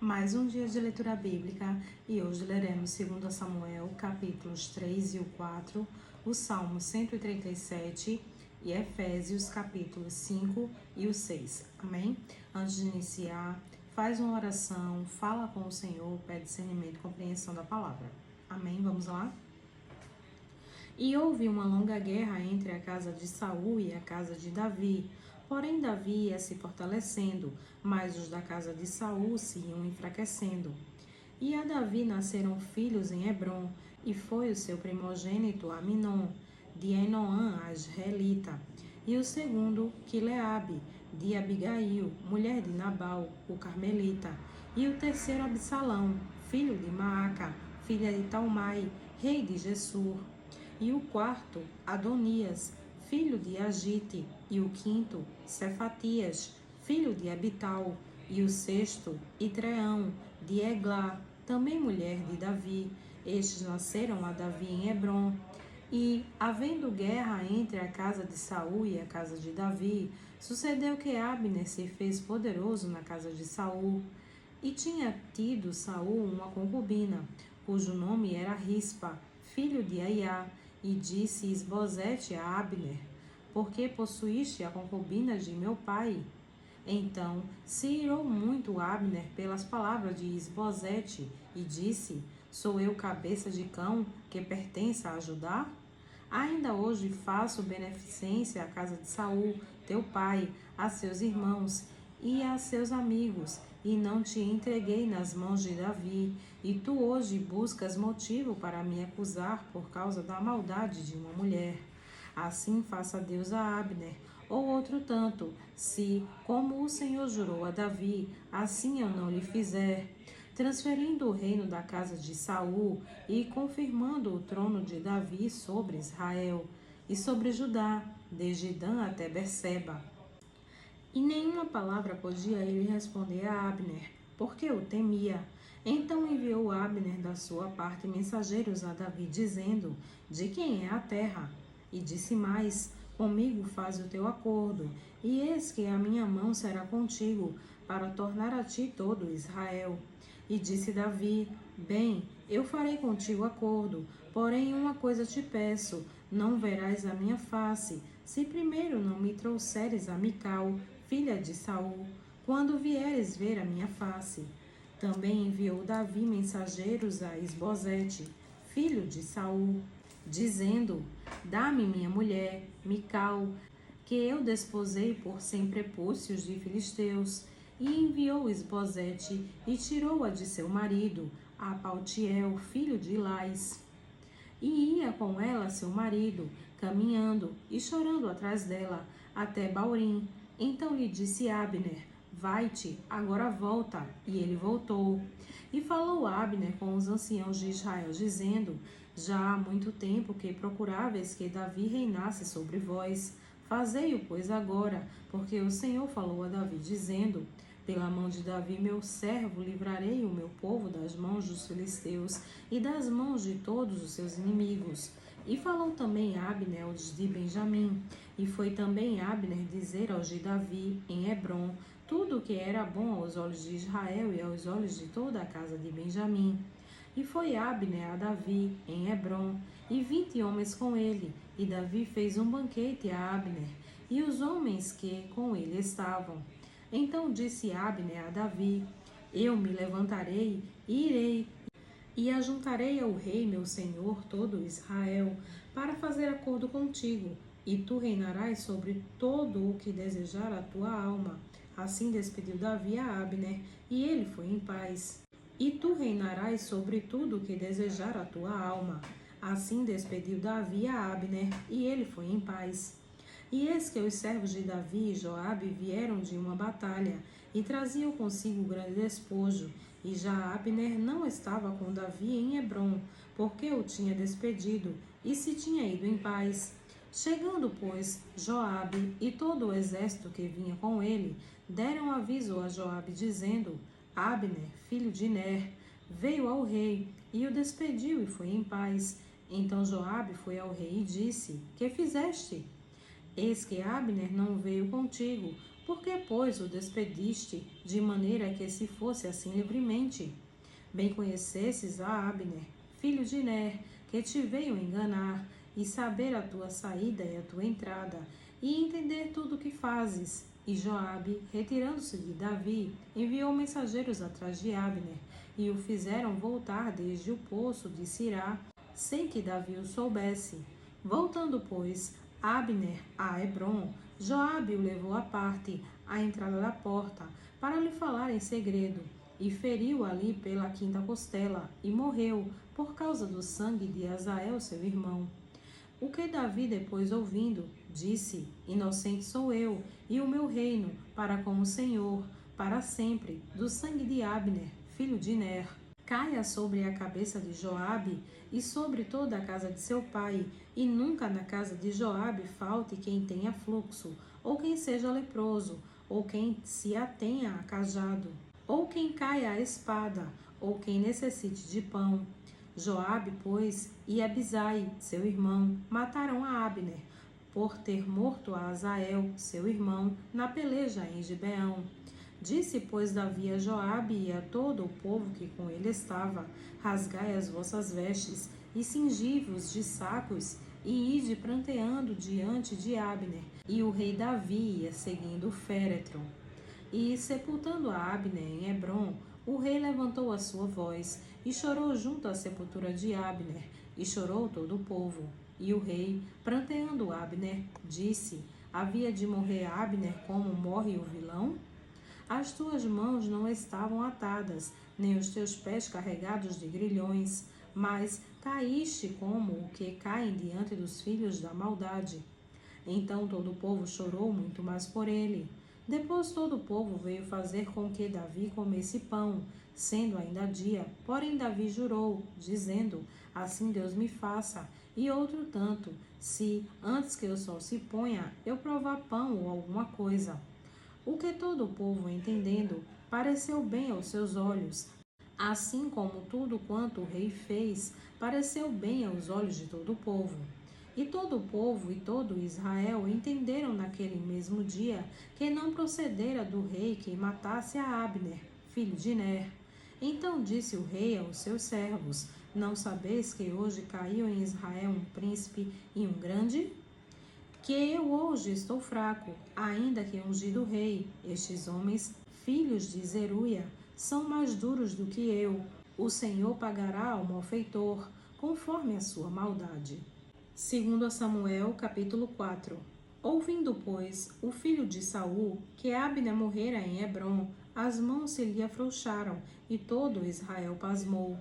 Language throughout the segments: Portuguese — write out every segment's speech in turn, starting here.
Mais um dia de leitura bíblica e hoje leremos 2 Samuel, capítulos 3 e o 4, o Salmo 137 e Efésios, capítulos 5 e o 6. Amém? Antes de iniciar, faz uma oração, fala com o Senhor, pede discernimento e compreensão da palavra. Amém? Vamos lá? E houve uma longa guerra entre a casa de Saul e a casa de Davi. Porém, Davi ia se fortalecendo, mas os da casa de Saul se iam enfraquecendo. E a Davi nasceram filhos em Hebrom, e foi o seu primogênito Aminon, de Ainoã a israelita, e o segundo Quileabe, de Abigail, mulher de Nabal, o carmelita, e o terceiro Absalão, filho de Maaca, filha de Talmai, rei de Gessur, e o quarto, Adonias, filho de Agite, e o quinto, Cefatias, filho de Abital, e o sexto, Itreão, de Eglá, também mulher de Davi. Estes nasceram a Davi em Hebrom. E, havendo guerra entre a casa de Saul e a casa de Davi, sucedeu que Abner se fez poderoso na casa de Saul. E tinha tido Saul uma concubina, cujo nome era Rispa, filho de Aiá, e disse Isbosete a Abner: Por que possuíste a concubina de meu pai? Então se irou muito Abner pelas palavras de Isbosete, e disse: Sou eu cabeça de cão que pertence a Judá? Ainda hoje faço beneficência à casa de Saul, teu pai, a seus irmãos e a seus amigos, e não te entreguei nas mãos de Davi, e tu hoje buscas motivo para me acusar por causa da maldade de uma mulher. Assim faça Deus a Abner, ou outro tanto, se, como o Senhor jurou a Davi, assim eu não lhe fizer, transferindo o reino da casa de Saul e confirmando o trono de Davi sobre Israel e sobre Judá, desde Dan até Berseba. E nenhuma palavra podia ele responder a Abner, porque o temia. Então enviou Abner da sua parte mensageiros a Davi, dizendo: De quem é a terra? E disse mais: Comigo faz o teu acordo, e eis que a minha mão será contigo, para tornar a ti todo Israel. E disse Davi: Bem, eu farei contigo acordo, porém uma coisa te peço: não verás a minha face, se primeiro não me trouxeres a Mical, filha de Saul, quando vieres ver a minha face. Também enviou Davi mensageiros a Isbosete, filho de Saul, dizendo: Dá-me minha mulher, Mical, que eu desposei por 100 prepúcios de filisteus. E enviou Isbosete e tirou-a de seu marido, a Paltiel, filho de Ilais. E ia com ela seu marido, caminhando e chorando atrás dela, até Baurim. Então lhe disse Abner: Vai-te, agora volta. E ele voltou. E falou Abner com os anciãos de Israel, dizendo: Já há muito tempo que procuráveis que Davi reinasse sobre vós. Fazei-o, pois, agora, porque o Senhor falou a Davi, dizendo: Pela mão de Davi, meu servo, livrarei o meu povo das mãos dos filisteus e das mãos de todos os seus inimigos. E falou também Abner aos de Benjamim. E foi também Abner dizer aos de Davi, em Hebrom, tudo o que era bom aos olhos de Israel e aos olhos de toda a casa de Benjamim. E foi Abner a Davi, em Hebrom, e 20 homens com ele. E Davi fez um banquete a Abner, e os homens que com ele estavam. Então disse Abner a Davi: Eu me levantarei e irei, e ajuntarei ao rei meu senhor todo Israel, para fazer acordo contigo, e tu reinarás sobre todo o que desejar a tua alma. Assim despediu Davi a Abner, e ele foi em paz. E tu reinarás sobre tudo o que desejar a tua alma. Assim despediu Davi a Abner, e ele foi em paz. E eis que os servos de Davi e Joabe vieram de uma batalha, e traziam consigo grande despojo. E já Abner não estava com Davi em Hebrom, porque o tinha despedido, e se tinha ido em paz. Chegando, pois, Joabe e todo o exército que vinha com ele, deram aviso a Joabe, dizendo: Abner, filho de Ner, veio ao rei, e o despediu e foi em paz. Então Joabe foi ao rei e disse: Que fizeste? Eis que Abner não veio contigo, Por que, pois, o despediste, de maneira que se fosse assim livremente? Bem conhecesses a Abner, filho de Ner, que te veio enganar, e saber a tua saída e a tua entrada, e entender tudo o que fazes. E Joabe, retirando-se de Davi, enviou mensageiros atrás de Abner, e o fizeram voltar desde o poço de Sirá, sem que Davi o soubesse. Voltando, pois, Abner a Hebrom, Joabe o levou à parte, à entrada da porta, para lhe falar em segredo, e feriu ali pela quinta costela, e morreu, por causa do sangue de Azael, seu irmão. O que Davi, depois ouvindo, disse: Inocente sou eu, e o meu reino, para com o Senhor, para sempre, do sangue de Abner, filho de Ner. Caia sobre a cabeça de Joabe e sobre toda a casa de seu pai, e nunca na casa de Joabe falte quem tenha fluxo, ou quem seja leproso, ou quem se atenha a cajado, ou quem caia à espada, ou quem necessite de pão. Joabe, pois, e Abisai, seu irmão, mataram a Abner, por ter morto a Azael, seu irmão, na peleja em Gibeão. Disse, pois, Davi a Joabe e a todo o povo que com ele estava: Rasgai as vossas vestes, e cingi-vos de sacos, e ide pranteando diante de Abner. E o rei Davi ia seguindo o féretro. E, sepultando a Abner em Hebrom, o rei levantou a sua voz, e chorou junto à sepultura de Abner, e chorou todo o povo. E o rei, pranteando Abner, disse: Havia de morrer Abner como morre o vilão? As tuas mãos não estavam atadas, nem os teus pés carregados de grilhões, mas caíste como o que caem diante dos filhos da maldade. Então todo o povo chorou muito mais por ele. Depois todo o povo veio fazer com que Davi comesse pão, sendo ainda dia. Porém Davi jurou, dizendo: Assim Deus me faça, e outro tanto, se, antes que o sol se ponha, eu provar pão ou alguma coisa. O que todo o povo, entendendo, pareceu bem aos seus olhos, assim como tudo quanto o rei fez, pareceu bem aos olhos de todo o povo. E todo o povo e todo Israel entenderam naquele mesmo dia que não procedera do rei que matasse a Abner, filho de Ner. Então disse o rei aos seus servos: Não sabeis que hoje caiu em Israel um príncipe e um grande? Que eu hoje estou fraco, ainda que ungido rei. Estes homens, filhos de Zeruia, são mais duros do que eu. O Senhor pagará ao malfeitor, conforme a sua maldade. Segundo Samuel, capítulo 4. Ouvindo, pois, o filho de Saul, que Abner morrera em Hebrom, as mãos se lhe afrouxaram, e todo Israel pasmou.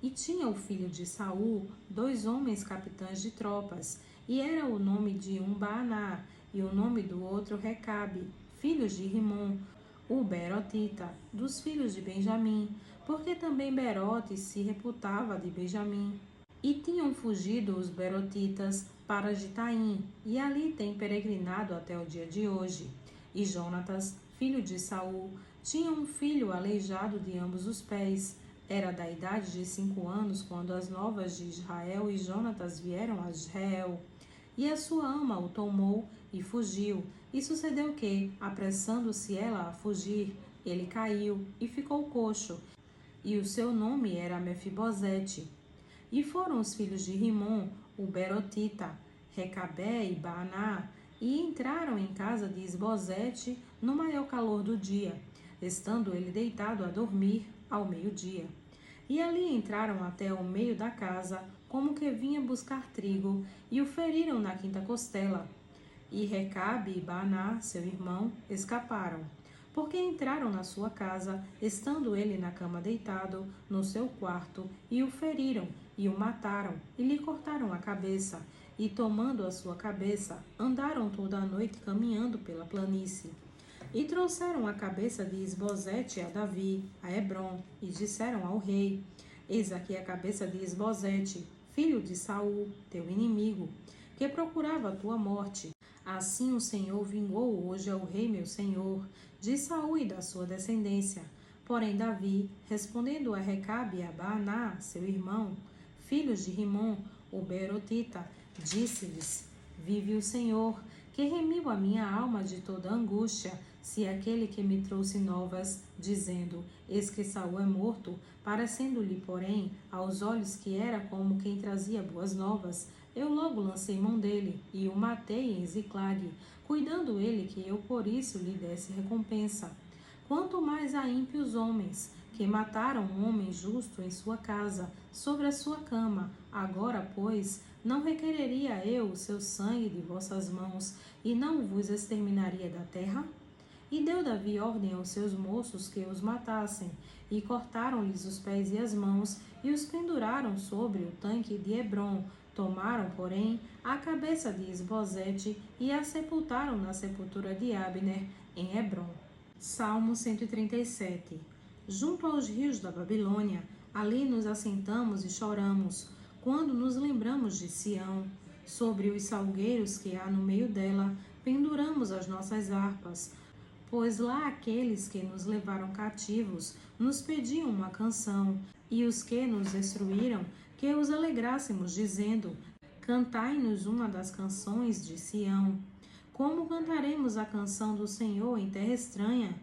E tinha o filho de Saul 2 homens capitães de tropas, e era o nome de um Baaná, e o nome do outro Recabe, filhos de Rimom, o Berotita, dos filhos de Benjamim, porque também Berote se reputava de Benjamim. E tinham fugido os Berotitas para Gitaim, e ali têm peregrinado até o dia de hoje. E Jonatas, filho de Saul, tinha um filho aleijado de ambos os pés. Era da idade de 5 anos quando as novas de Israel e Jonatas vieram a Israel. E a sua ama o tomou e fugiu. E sucedeu que, apressando-se ela a fugir, ele caiu e ficou coxo. E o seu nome era Mefibosete. E foram os filhos de Rimom, o Berotita, Recabé e Baaná, e entraram em casa de Isbosete no maior calor do dia, estando ele deitado a dormir ao meio-dia. E ali entraram até o meio da casa, como que vinha buscar trigo, e o feriram na quinta costela. E Recabe e Baaná, seu irmão, escaparam, porque entraram na sua casa, estando ele na cama deitado, no seu quarto, e o feriram, e o mataram, e lhe cortaram a cabeça, e tomando a sua cabeça, andaram toda a noite caminhando pela planície. E trouxeram a cabeça de Isbosete a Davi, a Hebrom, e disseram ao rei: Eis aqui a cabeça de Isbosete, filho de Saul, teu inimigo, que procurava a tua morte. Assim o Senhor vingou hoje ao rei meu senhor, de Saul e da sua descendência. Porém Davi, respondendo a Recabe e a Baaná, seu irmão, filhos de Rimom, o Berotita, disse-lhes: Vive o Senhor, que remiu a minha alma de toda angústia, se aquele que me trouxe novas, dizendo, eis que Saul é morto, parecendo-lhe, porém, aos olhos que era como quem trazia boas novas, eu logo lancei mão dele, e o matei em Ziclague, cuidando ele que eu por isso lhe desse recompensa. Quanto mais a ímpios homens, que mataram um homem justo em sua casa, sobre a sua cama. Agora, pois, não requereria eu o seu sangue de vossas mãos, e não vos exterminaria da terra? E deu Davi ordem aos seus moços que os matassem, e cortaram-lhes os pés e as mãos, e os penduraram sobre o tanque de Hebrom. Tomaram, porém, a cabeça de Isbosete e a sepultaram na sepultura de Abner, em Hebrom. Salmo 137. Junto aos rios da Babilônia, ali nos assentamos e choramos, quando nos lembramos de Sião. Sobre os salgueiros que há no meio dela, penduramos as nossas harpas, pois lá aqueles que nos levaram cativos nos pediam uma canção, e os que nos destruíram, que os alegrássemos, dizendo, cantai-nos uma das canções de Sião. Como cantaremos a canção do Senhor em terra estranha?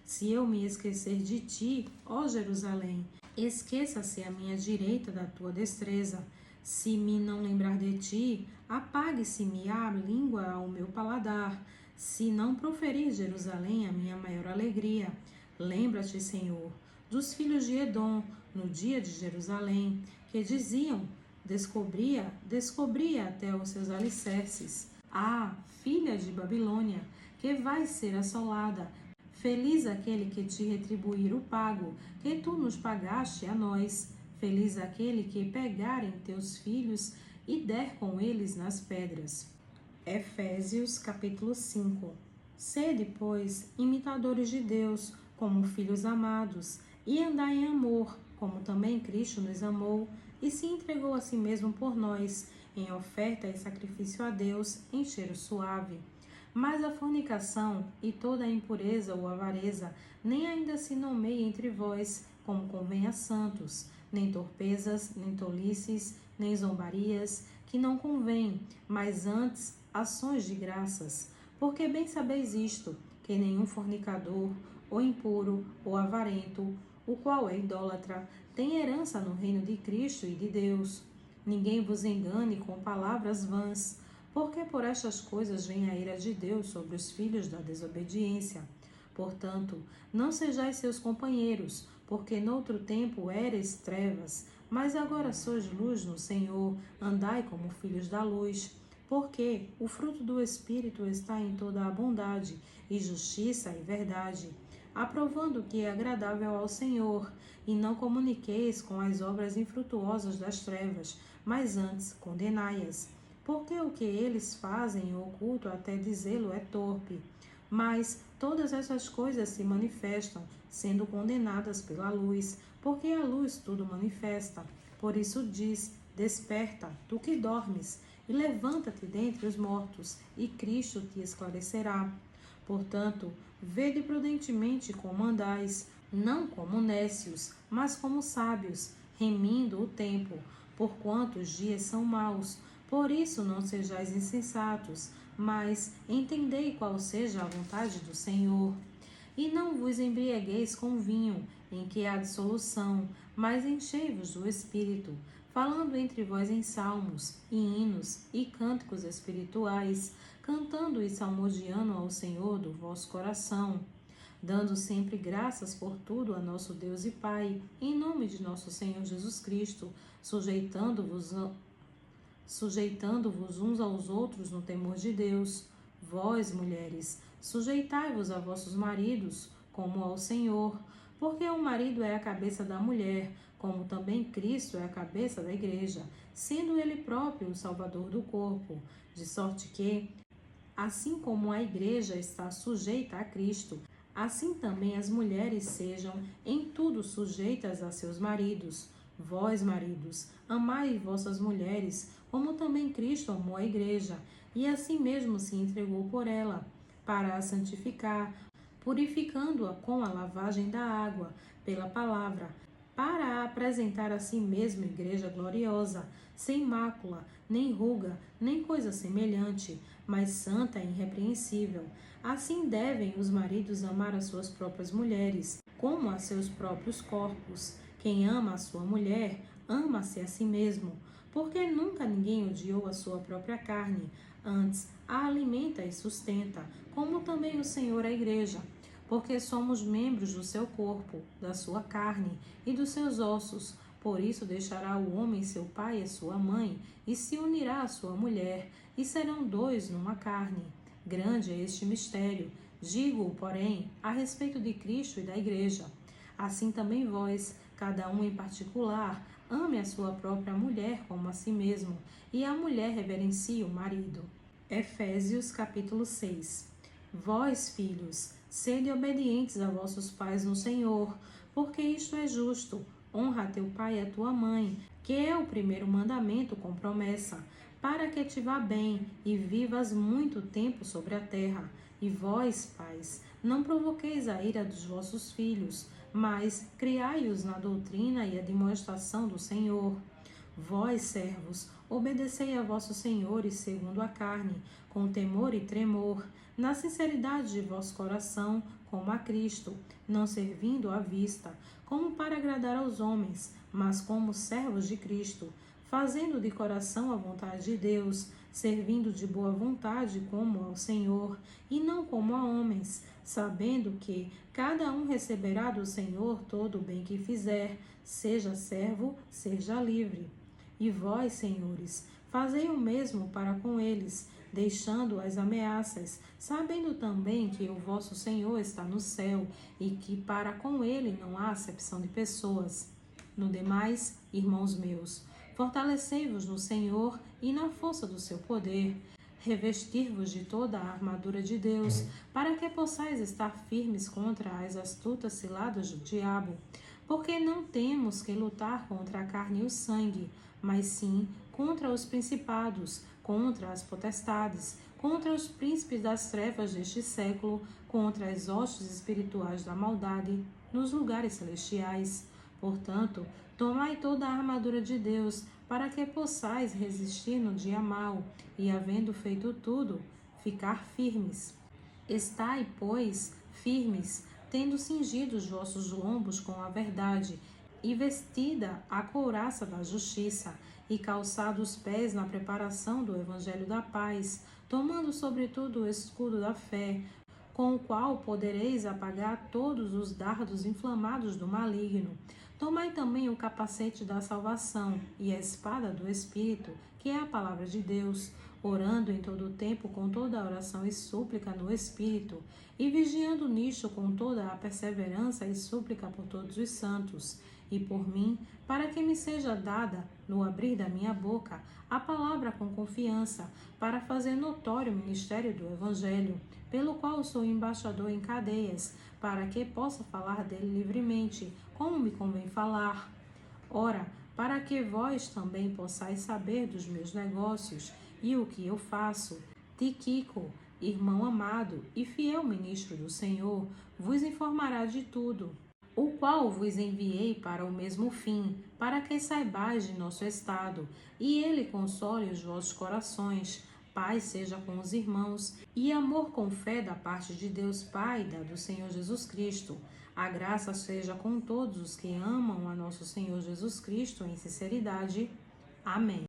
Se eu me esquecer de ti, ó Jerusalém, esqueça-se a minha direita da tua destreza. Se me não lembrar de ti, apague-se-me a língua ao meu paladar. Se não proferir Jerusalém a minha maior alegria. Lembra-te, Senhor, dos filhos de Edom, no dia de Jerusalém, que diziam, descobria até os seus alicerces. Ah, filha de Babilônia, que vais ser assolada. Feliz aquele que te retribuir o pago, que tu nos pagaste a nós. Feliz aquele que pegar em teus filhos e der com eles nas pedras. Efésios capítulo 5. Sede, pois, imitadores de Deus, como filhos amados, e andai em amor, como também Cristo nos amou, e se entregou a si mesmo por nós, em oferta e sacrifício a Deus, em cheiro suave. Mas a fornicação e toda a impureza ou avareza nem ainda se nomeia entre vós, como convém a santos, nem torpezas, nem tolices, nem zombarias, que não convém, mas antes ações de graças. Porque bem sabeis isto, que nenhum fornicador, ou impuro, ou avarento, o qual é idólatra, tem herança no reino de Cristo e de Deus. Ninguém vos engane com palavras vãs, porque por estas coisas vem a ira de Deus sobre os filhos da desobediência. Portanto, não sejais seus companheiros, porque noutro tempo éreis trevas, mas agora sois luz no Senhor, andai como filhos da luz. Porque o fruto do Espírito está em toda a bondade, e justiça e verdade, aprovando o que é agradável ao Senhor, e não comuniqueis com as obras infrutuosas das trevas, mas antes condenai-as. Porque o que eles fazem em oculto até dizê-lo é torpe. Mas todas essas coisas se manifestam, sendo condenadas pela luz, porque a luz tudo manifesta. Por isso diz, desperta, tu que dormes, e levanta-te dentre os mortos, e Cristo te esclarecerá. Portanto, vede prudentemente como andais, não como nécios, mas como sábios, remindo o tempo, porquanto os dias são maus. Por isso não sejais insensatos, mas entendei qual seja a vontade do Senhor. E não vos embriagueis com vinho, em que há dissolução, mas enchei-vos do Espírito, falando entre vós em salmos, e hinos, e cânticos espirituais, cantando e salmodiando ao Senhor do vosso coração, dando sempre graças por tudo a nosso Deus e Pai, em nome de nosso Senhor Jesus Cristo, sujeitando-vos uns aos outros no temor de Deus. Vós, mulheres, sujeitai-vos a vossos maridos, como ao Senhor, porque o marido é a cabeça da mulher, como também Cristo é a cabeça da igreja, sendo ele próprio o Salvador do corpo, de sorte que, assim como a igreja está sujeita a Cristo, assim também as mulheres sejam em tudo sujeitas a seus maridos. Vós, maridos, amai vossas mulheres, como também Cristo amou a igreja, e assim mesmo se entregou por ela, para a santificar, purificando-a com a lavagem da água, pela palavra, para apresentar a si mesmo igreja gloriosa, sem mácula, nem ruga, nem coisa semelhante, mas santa e irrepreensível. Assim devem os maridos amar as suas próprias mulheres, como a seus próprios corpos. Quem ama a sua mulher, ama-se a si mesmo, porque nunca ninguém odiou a sua própria carne, antes a alimenta e sustenta, como também o Senhor a igreja, porque somos membros do seu corpo, da sua carne e dos seus ossos. Por isso deixará o homem seu pai e sua mãe, e se unirá à sua mulher, e serão dois numa carne. Grande é este mistério. Digo-o, porém, a respeito de Cristo e da igreja. Assim também vós, cada um em particular, ame a sua própria mulher como a si mesmo, e a mulher reverencie o marido. Efésios capítulo 6. Vós, filhos, sede obedientes a vossos pais no Senhor, porque isto é justo. Honra a teu pai e a tua mãe, que é o primeiro mandamento com promessa, para que te vá bem e vivas muito tempo sobre a terra. E vós, pais, não provoqueis a ira dos vossos filhos, mas criai-os na doutrina e admoestação do Senhor. Vós, servos, obedecei a vossos senhores segundo a carne, com temor e tremor, na sinceridade de vosso coração, como a Cristo, não servindo à vista, como para agradar aos homens, mas como servos de Cristo, fazendo de coração a vontade de Deus, servindo de boa vontade como ao Senhor, e não como a homens, sabendo que cada um receberá do Senhor todo o bem que fizer, seja servo, seja livre. E vós, senhores, fazei o mesmo para com eles, deixando as ameaças, sabendo também que o vosso Senhor está no céu e que para com ele não há acepção de pessoas. No demais, irmãos meus, fortalecei-vos no Senhor e na força do seu poder. Revestir-vos de toda a armadura de Deus, para que possais estar firmes contra as astutas ciladas do diabo. Porque não temos que lutar contra a carne e o sangue, mas sim contra os principados, contra as potestades, contra os príncipes das trevas deste século, contra as hostes espirituais da maldade nos lugares celestiais. Portanto, tomai toda a armadura de Deus, para que possais resistir no dia mau, e havendo feito tudo, ficar firmes. Estai, pois, firmes, tendo cingido os vossos lombos com a verdade, e vestida a couraça da justiça, e calçado os pés na preparação do evangelho da paz, tomando sobretudo o escudo da fé, com o qual podereis apagar todos os dardos inflamados do maligno. Tomai também o capacete da salvação e a espada do Espírito, que é a palavra de Deus, orando em todo o tempo com toda a oração e súplica no Espírito, e vigiando nisto com toda a perseverança e súplica por todos os santos, e por mim, para que me seja dada, no abrir da minha boca, a palavra com confiança, para fazer notório o ministério do Evangelho, pelo qual sou embaixador em cadeias, para que possa falar dele livremente, como me convém falar. Ora, para que vós também possais saber dos meus negócios e o que eu faço, Tíquico, irmão amado e fiel ministro do Senhor, vos informará de tudo, o qual vos enviei para o mesmo fim, para que saibais de nosso estado, e ele console os vossos corações. Paz seja com os irmãos, e amor com fé da parte de Deus Pai e da do Senhor Jesus Cristo. A graça seja com todos os que amam a nosso Senhor Jesus Cristo em sinceridade. Amém.